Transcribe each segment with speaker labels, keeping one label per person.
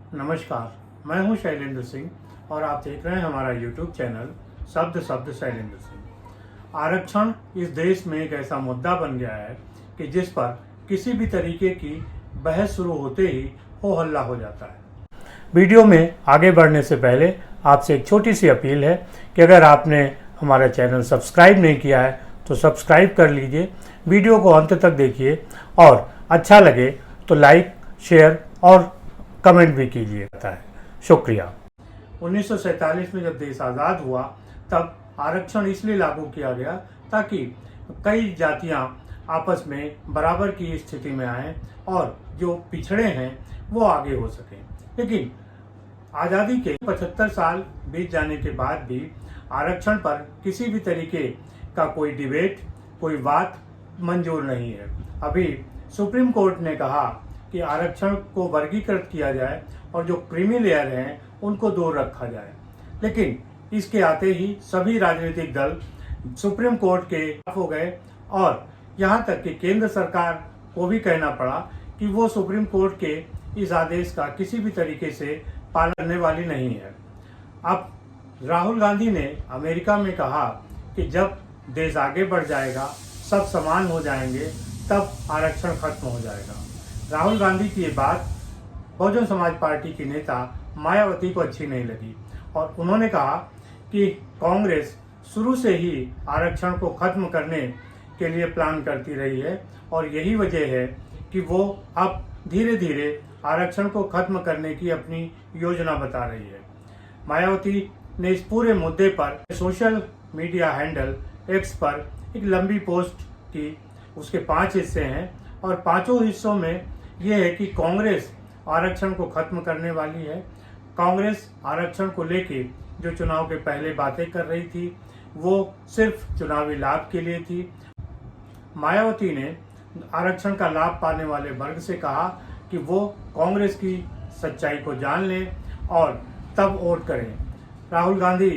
Speaker 1: नमस्कार, मैं हूं शैलेंद्र सिंह और आप देख रहे हैं हमारा YouTube चैनल शब्द शब्द शैलेंद्र सिंह। आरक्षण इस देश में एक ऐसा मुद्दा बन गया है कि जिस पर किसी भी तरीके की बहस शुरू होते ही हो हल्ला हो जाता है। वीडियो में आगे बढ़ने से पहले आपसे एक छोटी सी अपील है कि अगर आपने हमारा चैनल सब्सक्राइब नहीं किया है तो सब्सक्राइब कर लीजिए, वीडियो को अंत तक देखिए और अच्छा लगे तो लाइक, शेयर और कमेंट भी कीजिए। शुक्रिया। 1947 में जब देश आज़ाद हुआ तब आरक्षण इसलिए लागू किया गया ताकि कई जातियां आपस में बराबर की स्थिति में आए और जो पिछड़े हैं वो आगे हो सकें। लेकिन आज़ादी के 75 साल बीत जाने के बाद भी आरक्षण पर किसी भी तरीके का कोई डिबेट, कोई बात मंजूर नहीं है। अभी सुप्रीम कोर्ट ने कहा कि आरक्षण को वर्गीकृत किया जाए और जो क्रीमी लेयर हैं उनको दूर रखा जाए, लेकिन इसके आते ही सभी राजनीतिक दल सुप्रीम कोर्ट के हो गए और यहाँ तक कि केंद्र सरकार को भी कहना पड़ा कि वो सुप्रीम कोर्ट के इस आदेश का किसी भी तरीके से पालन करने वाली नहीं है। अब राहुल गांधी ने अमेरिका में कहा कि जब देश आगे बढ़ जाएगा, सब समान हो जाएंगे, तब आरक्षण खत्म हो जाएगा। राहुल गांधी की ये बात बहुजन समाज पार्टी की नेता मायावती को अच्छी नहीं लगी और उन्होंने कहा कि कांग्रेस शुरू से ही आरक्षण को खत्म करने के लिए प्लान करती रही है और यही वजह है कि वो अब धीरे धीरे आरक्षण को खत्म करने की अपनी योजना बता रही है। मायावती ने इस पूरे मुद्दे पर सोशल मीडिया हैंडल एक्स पर एक लंबी पोस्ट की। उसके 5 हिस्से हैं और 5 हिस्सों में यह है कि कांग्रेस आरक्षण को खत्म करने वाली है। कांग्रेस आरक्षण को लेके जो चुनाव के पहले बातें कर रही थी वो सिर्फ चुनावी लाभ के लिए थी। मायावती ने आरक्षण का लाभ पाने वाले वर्ग से कहा कि वो कांग्रेस की सच्चाई को जान लें और तब वोट करें। राहुल गांधी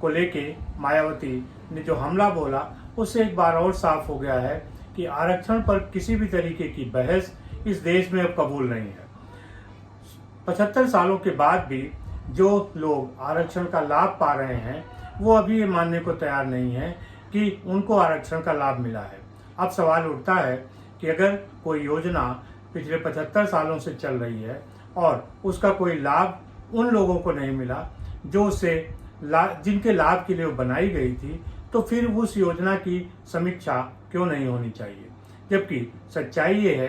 Speaker 1: को लेके मायावती ने जो हमला बोला उससे एक बार और साफ हो गया है कि आरक्षण पर किसी भी तरीके की बहस इस देश में अब कबूल नहीं है। 75 सालों के बाद भी जो लोग आरक्षण का लाभ पा रहे हैं वो अभी ये मानने को तैयार नहीं है कि उनको आरक्षण का लाभ मिला है। अब सवाल उठता है कि अगर कोई योजना पिछले 75 सालों से चल रही है और उसका कोई लाभ उन लोगों को नहीं मिला जो जिनके लाभ के लिए वो बनाई गई थी, तो फिर उस योजना की समीक्षा क्यों नहीं होनी चाहिए। जबकि सच्चाई ये है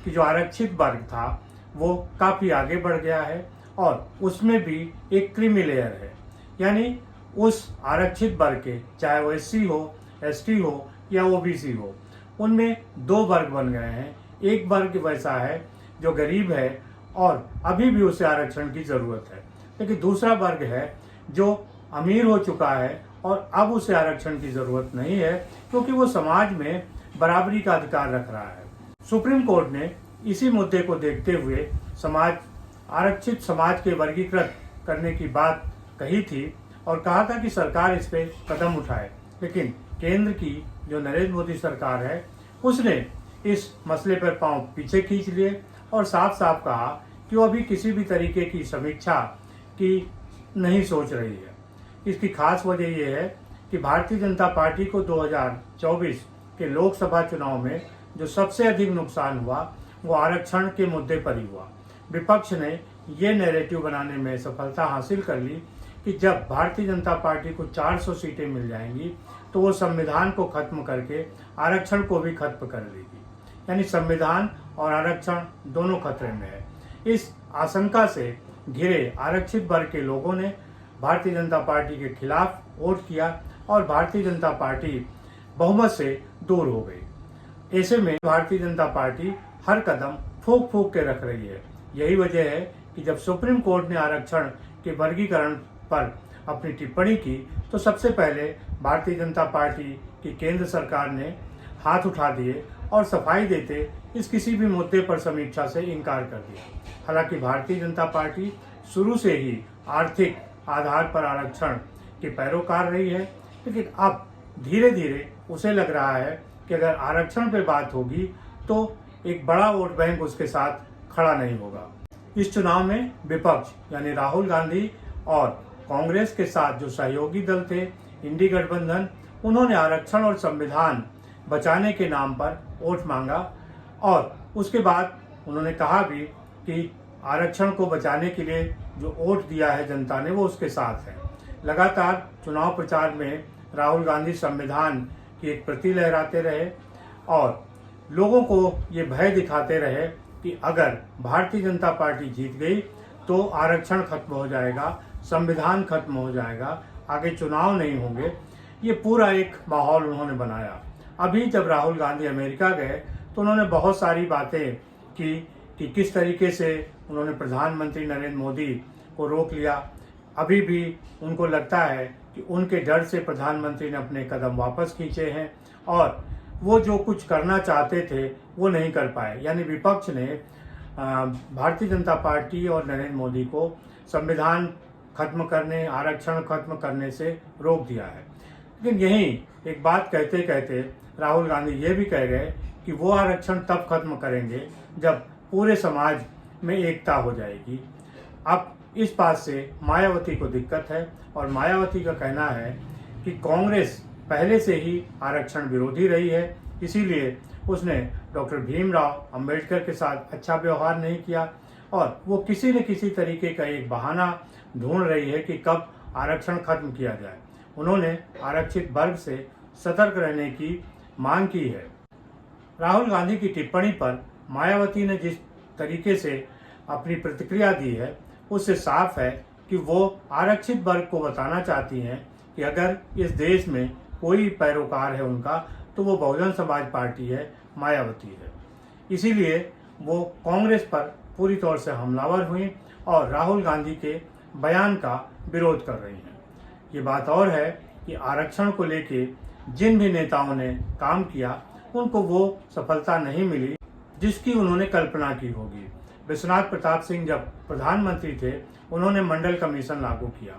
Speaker 1: कि जो आरक्षित वर्ग था वो काफ़ी आगे बढ़ गया है और उसमें भी एक क्रीमी लेयर है, यानी उस आरक्षित वर्ग के, चाहे वो SC हो, ST हो या OBC हो, उनमें 2 वर्ग बन गए हैं। एक वर्ग वैसा है जो गरीब है और अभी भी उसे आरक्षण की ज़रूरत है, लेकिन दूसरा वर्ग है जो अमीर हो चुका है और अब उसे आरक्षण की ज़रूरत नहीं है क्योंकि वो समाज में बराबरी का अधिकार रख रहा है। सुप्रीम कोर्ट ने इसी मुद्दे को देखते हुए आरक्षित समाज के वर्गीकृत करने की बात कही थी और कहा था कि सरकार इस पे कदम उठाए, लेकिन केंद्र की जो नरेंद्र मोदी सरकार है उसने इस मसले पर पांव पीछे खींच लिए और साफ साफ कहा कि वो अभी किसी भी तरीके की समीक्षा की नहीं सोच रही है। इसकी खास वजह यह है कि भारतीय जनता पार्टी को 2024 के लोकसभा चुनाव में जो सबसे अधिक नुकसान हुआ वो आरक्षण के मुद्दे पर ही हुआ। विपक्ष ने ये नैरेटिव बनाने में सफलता हासिल कर ली कि जब भारतीय जनता पार्टी को 400 सीटें मिल जाएंगी तो वो संविधान को खत्म करके आरक्षण को भी खत्म कर लेगी, यानी संविधान और आरक्षण दोनों खतरे में है। इस आशंका से घिरे आरक्षित वर्ग के लोगों ने भारतीय जनता पार्टी के खिलाफ वोट किया और भारतीय जनता पार्टी बहुमत से दूर हो गई। ऐसे में भारतीय जनता पार्टी हर कदम फूंक फूंक के रख रही है। यही वजह है कि जब सुप्रीम कोर्ट ने आरक्षण के वर्गीकरण पर अपनी टिप्पणी की तो सबसे पहले भारतीय जनता पार्टी की केंद्र सरकार ने हाथ उठा दिए और सफाई देते इस किसी भी मुद्दे पर समीक्षा से इनकार कर दिया। हालांकि भारतीय जनता पार्टी शुरू से ही आर्थिक आधार पर आरक्षण के पैरोकार रही है, लेकिन अब धीरे धीरे उसे लग रहा है कि अगर आरक्षण पे बात होगी तो एक बड़ा वोट बैंक उसके साथ खड़ा नहीं होगा। इस चुनाव में विपक्ष यानी राहुल गांधी और कांग्रेस के साथ जो सहयोगी दल थे, इंडी गठबंधन, उन्होंने आरक्षण और संविधान बचाने के नाम पर वोट मांगा और उसके बाद उन्होंने कहा भी कि आरक्षण को बचाने के लिए जो वोट दिया है जनता ने वो उसके साथ है। लगातार चुनाव प्रचार में राहुल गांधी संविधान की एक प्रति लहराते रहे और लोगों को ये भय दिखाते रहे कि अगर भारतीय जनता पार्टी जीत गई तो आरक्षण खत्म हो जाएगा, संविधान खत्म हो जाएगा, आगे चुनाव नहीं होंगे। ये पूरा एक माहौल उन्होंने बनाया। अभी जब राहुल गांधी अमेरिका गए तो उन्होंने बहुत सारी बातें की कि किस तरीके से उन्होंने प्रधानमंत्री नरेंद्र मोदी को रोक लिया। अभी भी उनको लगता है कि उनके डर से प्रधानमंत्री ने अपने कदम वापस खींचे हैं और वो जो कुछ करना चाहते थे वो नहीं कर पाए। यानी विपक्ष ने भारतीय जनता पार्टी और नरेंद्र मोदी को संविधान खत्म करने, आरक्षण खत्म करने से रोक दिया है। लेकिन यहीं एक बात कहते कहते राहुल गांधी ये भी कह गए कि वो आरक्षण तब खत्म करेंगे जब पूरे समाज में एकता हो जाएगी। अब इस बात से मायावती को दिक्कत है और मायावती का कहना है कि कांग्रेस पहले से ही आरक्षण विरोधी रही है, इसीलिए उसने डॉक्टर भीमराव अंबेडकर के साथ अच्छा व्यवहार नहीं किया और वो किसी न किसी तरीके का एक बहाना ढूंढ रही है कि कब आरक्षण खत्म किया जाए। उन्होंने आरक्षित वर्ग से सतर्क रहने की मांग की है। राहुल गांधी की टिप्पणी पर मायावती ने जिस तरीके से अपनी प्रतिक्रिया दी है उससे साफ है कि वो आरक्षित वर्ग को बताना चाहती हैं कि अगर इस देश में कोई पैरोकार है उनका तो वो बहुजन समाज पार्टी है, मायावती है। इसीलिए वो कांग्रेस पर पूरी तौर से हमलावर हुई और राहुल गांधी के बयान का विरोध कर रही हैं। ये बात और है कि आरक्षण को लेके जिन भी नेताओं ने काम किया उनको वो सफलता नहीं मिली जिसकी उन्होंने कल्पना की होगी। विश्वनाथ प्रताप सिंह जब प्रधानमंत्री थे उन्होंने मंडल कमीशन लागू किया।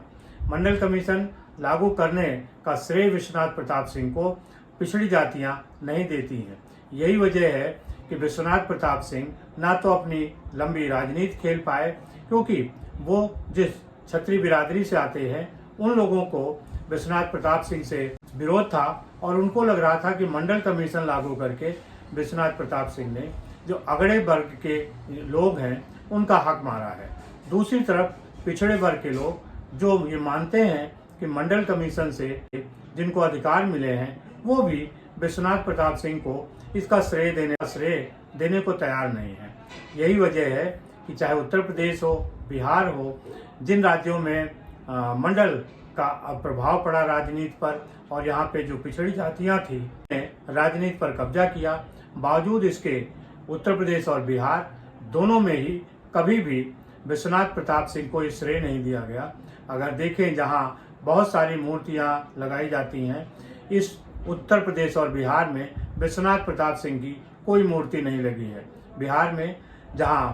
Speaker 1: मंडल कमीशन लागू करने का श्रेय विश्वनाथ प्रताप सिंह को पिछड़ी जातियां नहीं देती हैं। यही वजह है कि विश्वनाथ प्रताप सिंह ना तो अपनी लंबी राजनीति खेल पाए, क्योंकि वो जिस क्षत्रिय बिरादरी से आते हैं उन लोगों को विश्वनाथ प्रताप सिंह से विरोध था और उनको लग रहा था कि मंडल कमीशन लागू करके विश्वनाथ प्रताप सिंह ने जो अगड़े वर्ग के लोग हैं उनका हक मारा है। दूसरी तरफ पिछड़े वर्ग के लोग जो ये मानते हैं कि मंडल कमीशन से जिनको अधिकार मिले हैं वो भी विश्वनाथ प्रताप सिंह को इसका श्रेय देने को तैयार नहीं है। यही वजह है कि चाहे उत्तर प्रदेश हो, बिहार हो, जिन राज्यों में मंडल का प्रभाव पड़ा राजनीति पर और यहाँ पे जो पिछड़ी जातियाँ थी राजनीति पर कब्जा किया, बावजूद इसके उत्तर प्रदेश और बिहार दोनों में ही कभी भी विश्वनाथ प्रताप सिंह को इस श्रेय नहीं दिया गया। अगर देखें जहाँ बहुत सारी मूर्तियाँ लगाई जाती हैं, इस उत्तर प्रदेश और बिहार में विश्वनाथ प्रताप सिंह की कोई मूर्ति नहीं लगी है। बिहार में जहाँ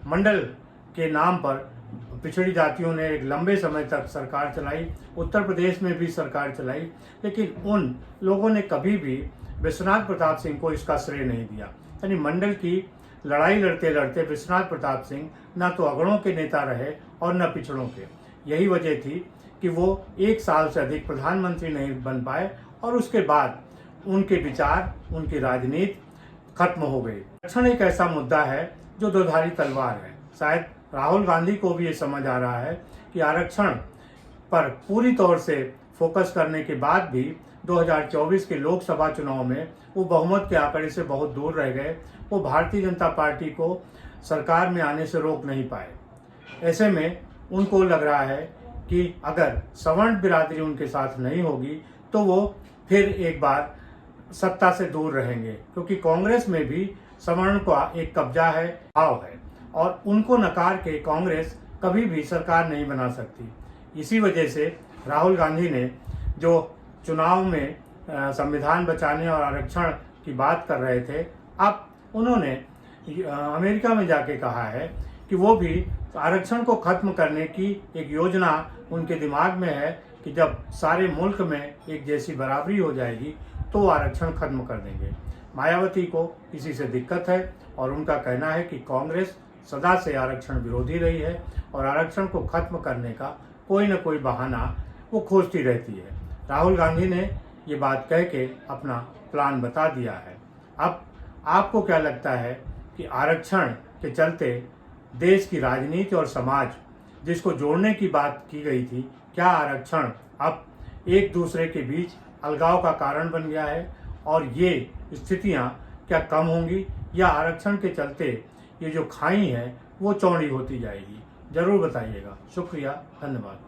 Speaker 1: मंडल के नाम पर पिछड़ी जातियों ने एक लंबे समय तक सरकार चलाई, उत्तर प्रदेश में भी सरकार चलाई, लेकिन उन लोगों ने कभी भी विश्वनाथ प्रताप सिंह को इसका श्रेय नहीं दिया। यानी मंडल की लड़ाई लड़ते लड़ते विश्वनाथ प्रताप सिंह न तो अगड़ों के नेता रहे और न पिछड़ों के। यही वजह थी कि वो 1 साल से अधिक प्रधानमंत्री नहीं बन पाए और उसके बाद उनके विचार, उनकी राजनीति खत्म हो गई। आरक्षण एक ऐसा मुद्दा है जो दोधारी तलवार है। शायद राहुल गांधी को भी ये समझ आ रहा है कि आरक्षण पर पूरी तौर से फोकस करने के बाद भी 2024 के लोकसभा चुनाव में वो बहुमत के आंकड़े से बहुत दूर रह गए। वो भारतीय जनता पार्टी को सरकार में आने से रोक नहीं पाए। ऐसे में उनको लग रहा है कि अगर सवर्ण बिरादरी उनके साथ नहीं होगी तो वो फिर एक बार सत्ता से दूर रहेंगे, क्योंकि कांग्रेस में भी सवर्ण का एक कब्जा है, भाव है और उनको नकार के कांग्रेस कभी भी सरकार नहीं बना सकती। इसी वजह से राहुल गांधी ने जो चुनाव में संविधान बचाने और आरक्षण की बात कर रहे थे, अब उन्होंने अमेरिका में जाके कहा है कि वो भी आरक्षण को खत्म करने की एक योजना उनके दिमाग में है कि जब सारे मुल्क में एक जैसी बराबरी हो जाएगी तो आरक्षण खत्म कर देंगे। मायावती को इसी से दिक्कत है और उनका कहना है कि कांग्रेस सदा से आरक्षण विरोधी रही है और आरक्षण को खत्म करने का कोई न कोई बहाना वो खोजती रहती है। राहुल गांधी ने ये बात कह के अपना प्लान बता दिया है। अब आपको क्या लगता है कि आरक्षण के चलते देश की राजनीति और समाज जिसको जोड़ने की बात की गई थी, क्या आरक्षण अब एक दूसरे के बीच अलगाव का कारण बन गया है और ये स्थितियां क्या कम होंगी या आरक्षण के चलते ये जो खाई है वो चौड़ी होती जाएगी? जरूर बताइएगा। शुक्रिया, धन्यवाद।